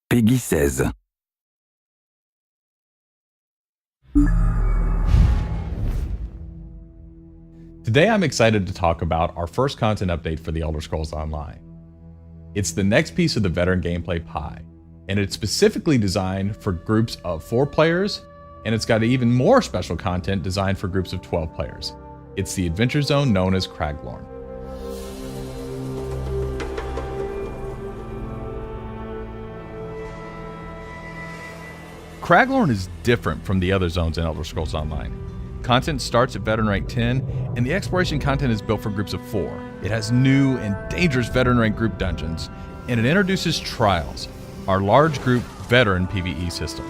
Peggy 16. Today I'm excited to talk about our first content update for the Elder Scrolls Online. It's the next piece of the veteran gameplay pie, and it's specifically designed for groups of 4 players, and it's got even more special content designed for groups of 12 players. It's the adventure zone known as raidelorn. raidelorn is different from the other zones in Elder Scrolls Online. Content starts at veteran rank 10, and the exploration content is built for groups of 4. It has new and dangerous veteran rank group dungeons, and it introduces trials, our large group veteran PvE system.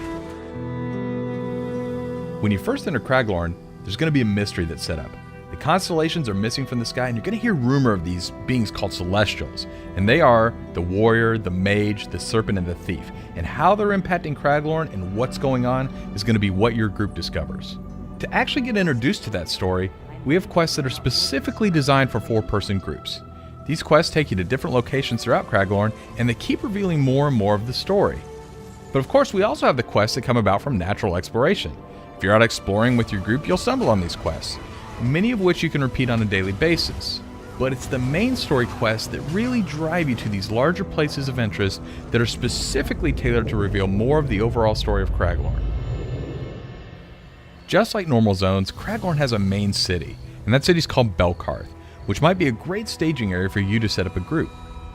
When you first enter raidelorn, there's going to be a mystery that's set up. The constellations are missing from the sky, and you're going to hear rumor of these beings called celestials, and they are the warrior, the mage, the serpent, and the thief. And how they're impacting raidelorn and what's going on is going to be what your group discovers. To actually get introduced to that story, we have quests that are specifically designed for 4-person groups. These quests take you to different locations throughout raidelorn, and they keep revealing more and more of the story. But of course, we also have the quests that come about from natural exploration. If you're out exploring with your group, you'll stumble on these quests, many of which you can repeat on a daily basis. But it's the main story quests that really drive you to these larger places of interest that are specifically tailored to reveal more of the overall story of raidelorn. Just like normal zones, raidelorn has a main city, and that city is called Belkarth, which might be a great staging area for you to set up a group.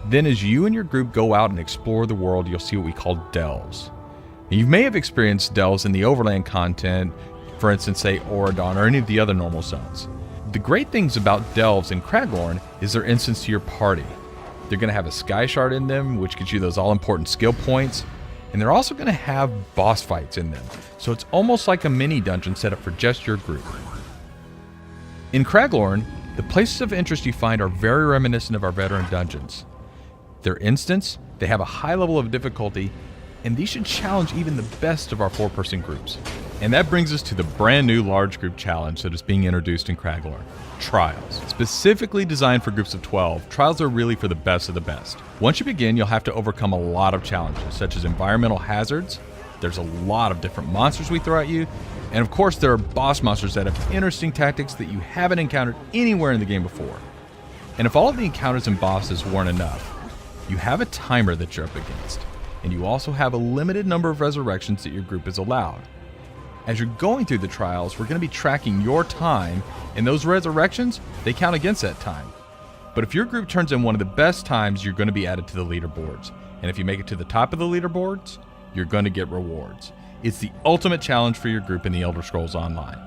Then as you and your group go out and explore the world, you'll see what we call delves. And you may have experienced delves in the overland content, for instance, say Auradon or any of the other normal zones. The great things about delves in raidelorn is they're instants to your party. They're going to have a sky shard in them, which gives you those all-important skill points, and they're also going to have boss fights in them, so it's almost like a mini dungeon set up for just your group. In raidelorn, the places of interest you find are very reminiscent of our veteran dungeons. They're instants, they have a high level of difficulty, and these should challenge even the best of our 4-person groups. And that brings us to the brand new large group challenge that is being introduced in raidelorn, Trials. Specifically designed for groups of 12, Trials are really for the best of the best. Once you begin, you'll have to overcome a lot of challenges, such as environmental hazards. There's a lot of different monsters we throw at you, and of course there are boss monsters that have interesting tactics that you haven't encountered anywhere in the game before. And if all of the encounters and bosses weren't enough, you have a timer that you're up against, and you also have a limited number of resurrections that your group is allowed. As you're going through the trials, we're going to be tracking your time, and those resurrections, they count against that time. But if your group turns in one of the best times, you're going to be added to the leaderboards. And if you make it to the top of the leaderboards, you're going to get rewards. It's the ultimate challenge for your group in the Elder Scrolls Online.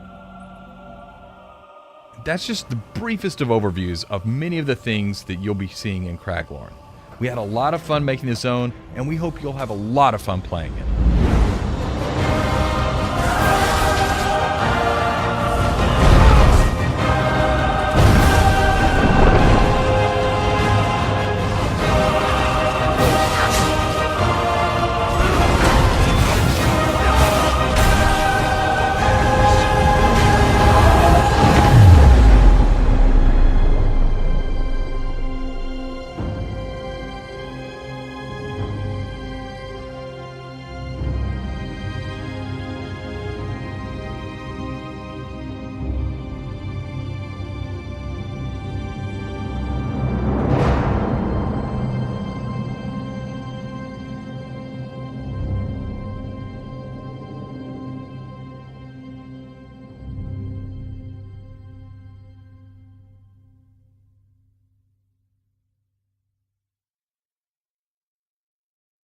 That's just the briefest of overviews of many of the things that you'll be seeing in raidelorn. We had a lot of fun making this zone, and we hope you'll have a lot of fun playing it.